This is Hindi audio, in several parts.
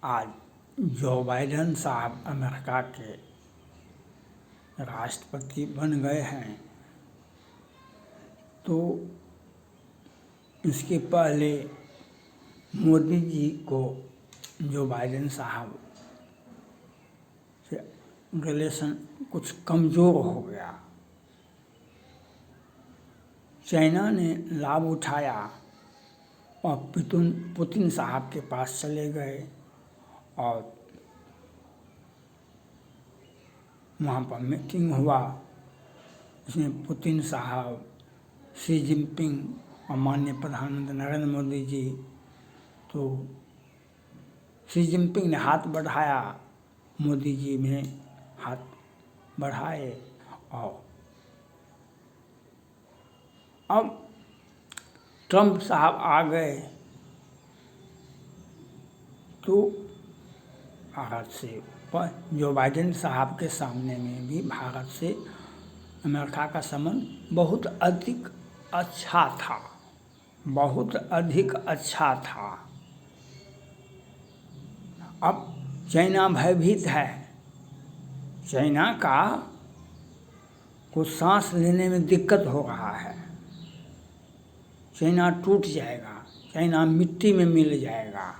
आज जो बाइडेन साहब अमेरिका के राष्ट्रपति बन गए हैं, तो इसके पहले मोदी जी को जो बाइडेन साहब से रिलेशन कुछ कमज़ोर हो गया। चाइना ने लाभ उठाया और पुतिन साहब के पास चले गए और वहाँ पर मीटिंग हुआ। इसमें पुतिन साहब, शी जिनपिंग और माननीय प्रधानमंत्री नरेंद्र मोदी जी, तो शी जिनपिंग ने हाथ बढ़ाया, मोदी जी ने हाथ बढ़ाए और अब ट्रंप साहब आ गए तो भारत से जो बाइडेन साहब के सामने में भी भारत से अमेरिका का संबंध बहुत अधिक अच्छा था, बहुत अधिक अच्छा था। अब चाइना भयभीत है, चाइना का कुछ सांस लेने में दिक्कत हो रहा है, चाइना टूट जाएगा, चाइना मिट्टी में मिल जाएगा।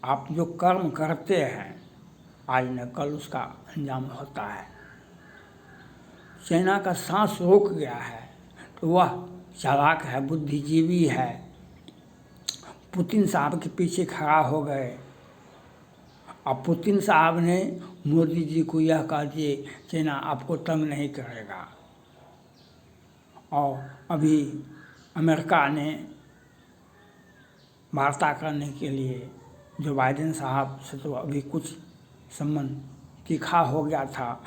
आप जो कर्म करते हैं आज न कल उसका अंजाम होता है। चाइना का सांस रोक गया है तो वह चालाक है, बुद्धिजीवी है, पुतिन साहब के पीछे खड़ा हो गए। अब पुतिन साहब ने मोदी जी को यह कह दिए चाइना आपको तंग नहीं करेगा। और अभी अमेरिका ने वार्ता करने के लिए जो बाइडेन साहब से तो अभी कुछ संबंध तीखा हो गया था,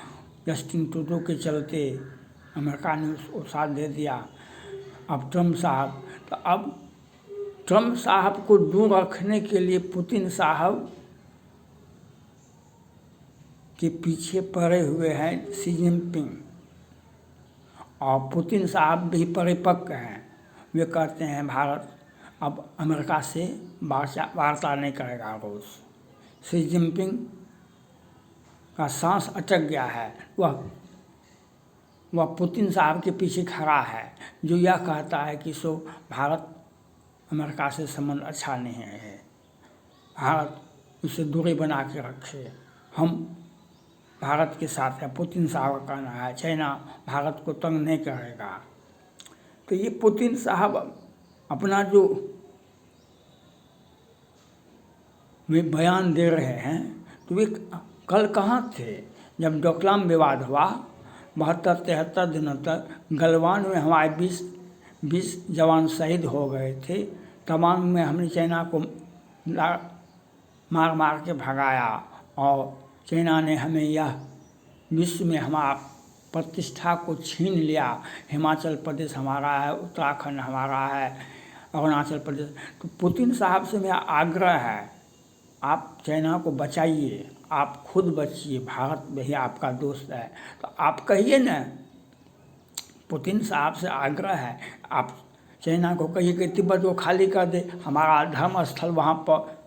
जस्टिन ट्रूडो के चलते अमेरिका ने उसको साथ दे दिया। अब ट्रंप साहब, तो अब ट्रंप साहब को दूर रखने के लिए पुतिन साहब के पीछे पड़े हुए हैं शी जिनपिंग, और पुतिन साहब भी परिपक्व हैं। वे कहते हैं भारत अब अमेरिका से वार्ता नहीं करेगा रोज़। शी जिनपिंग का सांस अटक गया है, वह पुतिन साहब के पीछे खड़ा है, जो यह कहता है कि भारत अमेरिका से संबंध अच्छा नहीं है, भारत उससे दूरी बना के रखे, हम भारत के साथ है। पुतिन साहब का कहना है चाइना भारत को तंग नहीं करेगा। तो ये पुतिन साहब अपना जो वे बयान दे रहे हैं, तो वे कल कहाँ थे जब डोकलाम विवाद हुआ। 72-73 दिनों तक गलवान में हमारे 20 जवान शहीद हो गए थे। तमाम में हमने चाइना को मार मार के भगाया और चाइना ने हमें यह विश्व में हमारा प्रतिष्ठा को छीन लिया। हिमाचल प्रदेश हमारा है, उत्तराखंड हमारा है, अरुणाचल प्रदेश। तो पुतिन साहब से मेरा आग्रह है, आप चाइना को बचाइए, आप खुद बचिए, भारत भैया आपका दोस्त है। तो आप कहिए न, पुतिन साहब से आग्रह है, आप चाइना को कहिए कि तिब्बत को खाली कर दे। हमारा धर्म स्थल वहाँ पर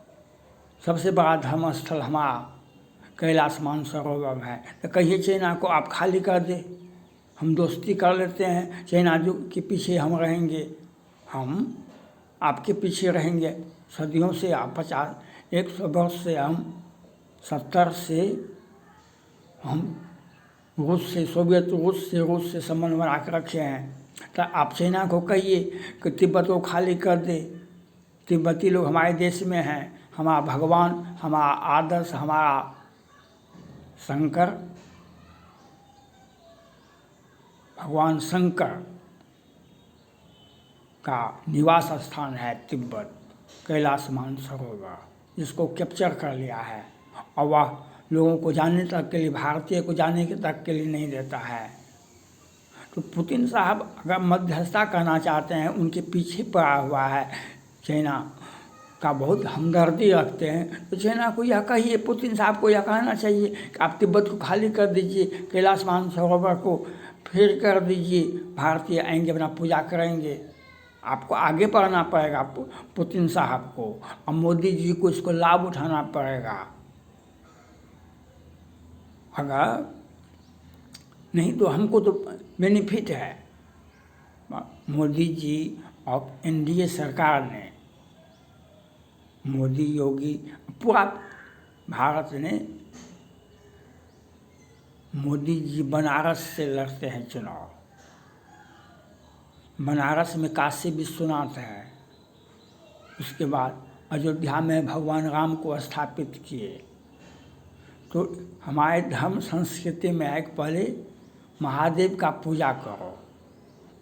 सबसे बड़ा धर्म स्थल हमारा कैलाश मानसरोवर है, तो कहिए चाइना को आप खाली कर दे, हम दोस्ती कर लेते हैं। चाइना जो के पीछे हम रहेंगे, हम आपके पीछे रहेंगे। सदियों से आप 100 वर्ष से हम 70 से हम रूस से संबंध बना के रखे हैं। तो आप चाइना को कहिए कि तिब्बत को खाली कर दे, तिब्बती लोग हमारे देश में हैं, हमारा भगवान, हमारा आदर्श, हमारा शंकर, भगवान शंकर का निवास स्थान है तिब्बत, कैलाश मानसरोवर, जिसको कैप्चर कर लिया है और वह लोगों को जाने तक के लिए, भारतीय को जाने के तक के लिए नहीं देता है। तो पुतिन साहब अगर मध्यस्थता करना चाहते हैं, उनके पीछे पड़ा हुआ है, चाइना का बहुत हमदर्दी रखते हैं, तो चाइना को यह कहिए, पुतिन साहब को यह कहना चाहिए कि आप तिब्बत को खाली कर दीजिए, कैलाश मानसरोवर को फिर कर दीजिए, भारतीय आएंगे अपना पूजा करेंगे। आपको आगे बढ़ना पड़ेगा पुतिन साहब को, और मोदी जी को इसको लाभ उठाना पड़ेगा। अगर नहीं तो हमको तो बेनिफिट है। मोदी जी और एनडीए सरकार ने, मोदी योगी पूरा भारत ने, मोदी जी बनारस से लड़ते हैं चुनाव। बनारस में काशी विश्वनाथ है, उसके बाद अयोध्या में भगवान राम को स्थापित किए। तो हमारे धर्म संस्कृति में है कि पहले महादेव का पूजा करो,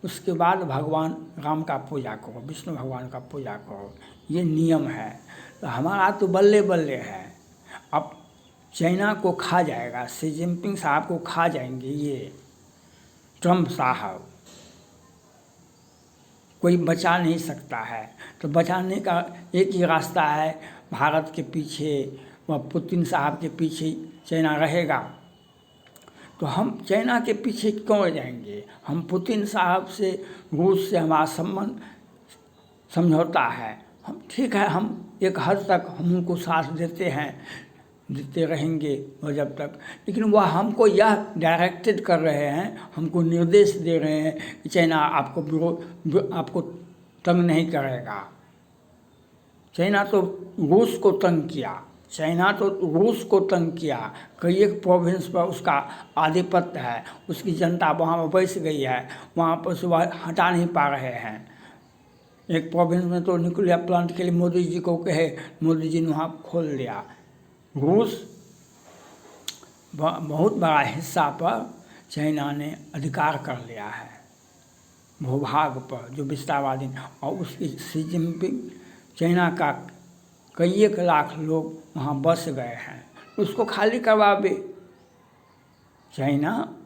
उसके बाद भगवान राम का पूजा करो, विष्णु भगवान का पूजा करो, ये नियम है। तो हमारा तो बल्ले बल्ले है। अब चाइना को खा जाएगा, शी जिनपिंग साहब को खा जाएंगे ये ट्रंप साहब, कोई बचा नहीं सकता है। तो बचाने का एक ही रास्ता है, भारत के पीछे व पुतिन साहब के पीछे चाइना रहेगा। तो हम चाइना के पीछे क्यों जाएंगे? हम पुतिन साहब से, रूस से हमारा संबंध समझौता है, हम ठीक है, हम एक हद तक हम उनको साथ देते हैं, देते रहेंगे और जब तक, लेकिन वह हमको यह डायरेक्टेड कर रहे हैं, हमको निर्देश दे रहे हैं कि चाइना आपको तंग नहीं करेगा। चाइना तो रूस को तंग किया, चाइना तो रूस को तंग किया, कई एक प्रोविंस पर उसका आधिपत्य है, उसकी जनता वहाँ पर बस गई है, वहाँ पर से वह हटा नहीं पा रहे हैं। एक प्रोविंस में तो न्यूक्लियर प्लांट के लिए मोदी जी को कहे, मोदी जी ने वहाँ खोल दिया। रूस बहुत बड़ा हिस्सा पर चाइना ने अधिकार कर लिया है, भूभाग पर, जो विस्तारवादी, और उसकी शी जिनपिंग, चाइना का कई एक लाख लोग वहाँ बस गए हैं, उसको खाली करवावे। चाइना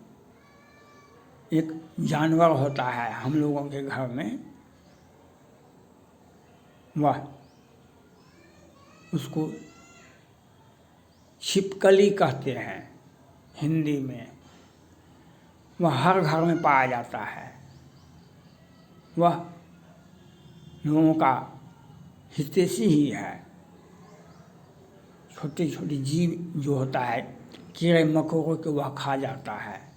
एक जानवर होता है हम लोगों के घर में, वह उसको छिपकली कहते हैं हिंदी में, वह हर घर में पाया जाता है। वह लोगों का हितैषी ही है। छोटी छोटी जीव जो होता है, कीड़े मकोड़ों को वह खा जाता है।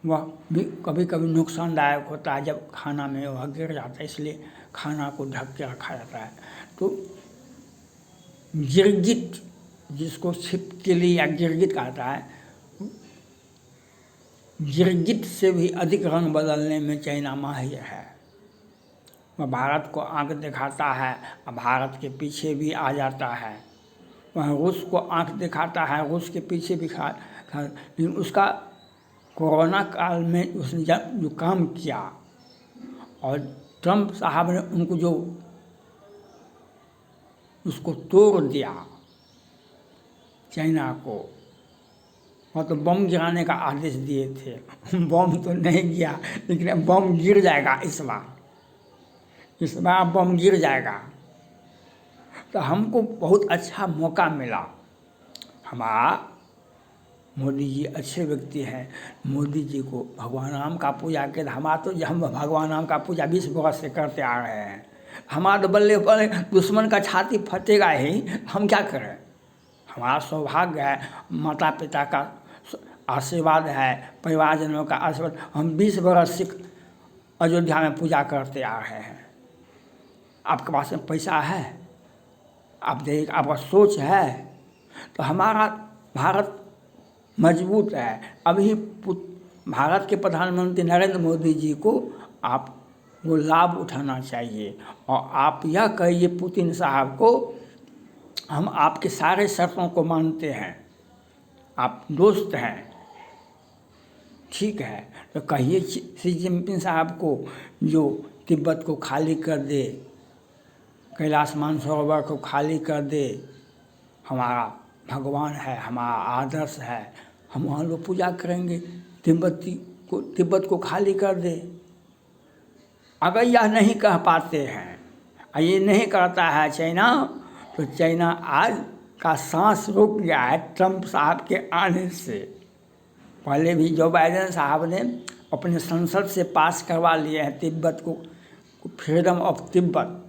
वह भी कभी कभी नुकसानदायक होता है जब खाना में वह गिर जाता है, इसलिए खाना को ढक के रखा जाता है। तो गिरगिट, जिसको छिपकली या गिरगिट कहता है, गिरगिट से भी अधिक रंग बदलने में चाइना माहिर है। वह भारत को आंख दिखाता है और भारत के पीछे भी आ जाता है। वह रूस को आंख दिखाता है, रूस के पीछे भी लेकिन उसका कोरोना काल में उसने जो काम किया, और ट्रंप साहब ने उनको जो उसको तोड़ दिया चाइना को, वह तो बम गिराने का आदेश दिए थे। बम तो नहीं गिरा, लेकिन बम गिर जाएगा इस बार बम गिर जाएगा। तो हमको बहुत अच्छा मौका मिला। हमारा मोदी जी अच्छे व्यक्ति हैं। मोदी जी को भगवान राम का पूजा के, हम भगवान राम का पूजा 20 वर्ष से करते आ रहे हैं। हमारा तो बल्ले बल्ले दुश्मन का छाती फटेगा ही, हम क्या करें? हमारा सौभाग्य है, माता पिता का आशीर्वाद है, परिवारजनों का आशीर्वाद, हम 20 वर्ष से अयोध्या में पूजा करते आ रहे हैं। आपके पास में पैसा है, आपका सोच है, तो हमारा भारत मजबूत है। अभी भारत के प्रधानमंत्री नरेंद्र मोदी जी को आप वो लाभ उठाना चाहिए, और आप यह कहिए पुतिन साहब को, हम आपके सारे शर्तों को मानते हैं, आप दोस्त हैं, ठीक है। तो कहिए शी जिनपिंग साहब को जो तिब्बत को खाली कर दे, कैलाश मानसरोवर को खाली कर दे, हमारा भगवान है, हमारा आदर्श है, हम वहाँ लोग पूजा करेंगे। तिब्बत को खाली कर दे। अगर यह नहीं कह पाते हैं, ये नहीं करता है चाइना, तो चाइना आज का सांस रुक गया है ट्रंप साहब के आने से। पहले भी जो बाइडेन साहब ने अपने संसद से पास करवा लिए हैं तिब्बत को, फ्रीडम ऑफ तिब्बत,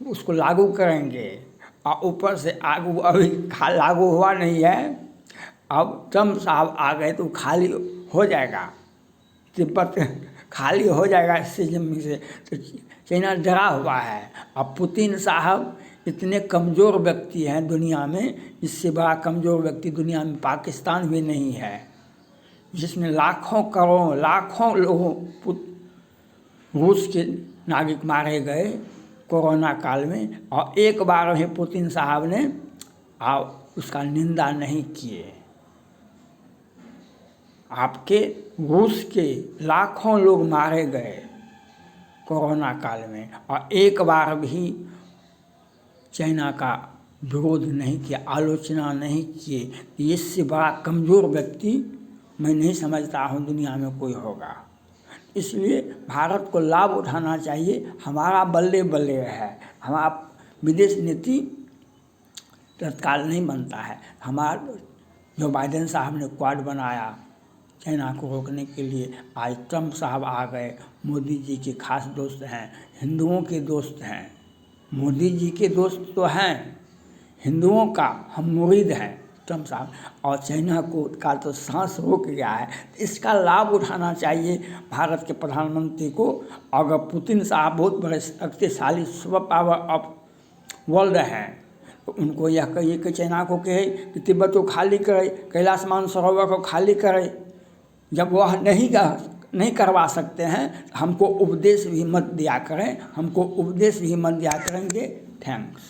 उसको लागू करेंगे। और ऊपर से आगू अभी लागू हुआ नहीं है, अब ट्रंप साहब आ गए तो खाली हो जाएगा, तिब्बत खाली हो जाएगा इससे जमीन से। तो चाइना डरा हुआ है। अब पुतिन साहब इतने कमज़ोर व्यक्ति हैं दुनिया में, इससे बड़ा कमज़ोर व्यक्ति दुनिया में पाकिस्तान भी नहीं है, जिसमें लाखों करोड़ों लाखों लोगों रूस के नागरिक मारे गए कोरोना काल में, और एक बार भी पुतिन साहब ने उसका निंदा नहीं किए। आपके रूस के लाखों लोग मारे गए कोरोना काल में, और एक बार भी चाइना का विरोध नहीं किया, आलोचना नहीं किए। इससे बड़ा कमज़ोर व्यक्ति मैं नहीं समझता हूँ दुनिया में कोई होगा। इसलिए भारत को लाभ उठाना चाहिए। हमारा बल्ले बल्ले है, हमारा विदेश नीति तत्काल नहीं बनता है। हमारा जो बाइडेन साहब ने क्वाड बनाया चाइना को रोकने के लिए, आज ट्रंप साहब आ गए, मोदी जी के खास दोस्त हैं, हिंदुओं के दोस्त हैं। मोदी जी के दोस्त तो हैं, हिंदुओं का हम मुरीद हैं ट्रंप साहब, और चाइना का तो सांस रुक गया है। इसका लाभ उठाना चाहिए भारत के प्रधानमंत्री को। अगर पुतिन साहब बहुत बड़े शक्तिशाली सुपर पावर ऑफ वर्ल्ड हैं, तो उनको यह कहिए कि चाइना को कहे कि तिब्बत को खाली करे, कैलाश मानसरोवर को खाली करे। जब वह नहीं करवा सकते हैं, हमको उपदेश भी मत दिया करें, हमको उपदेश भी मत दिया करेंगे। थैंक्स।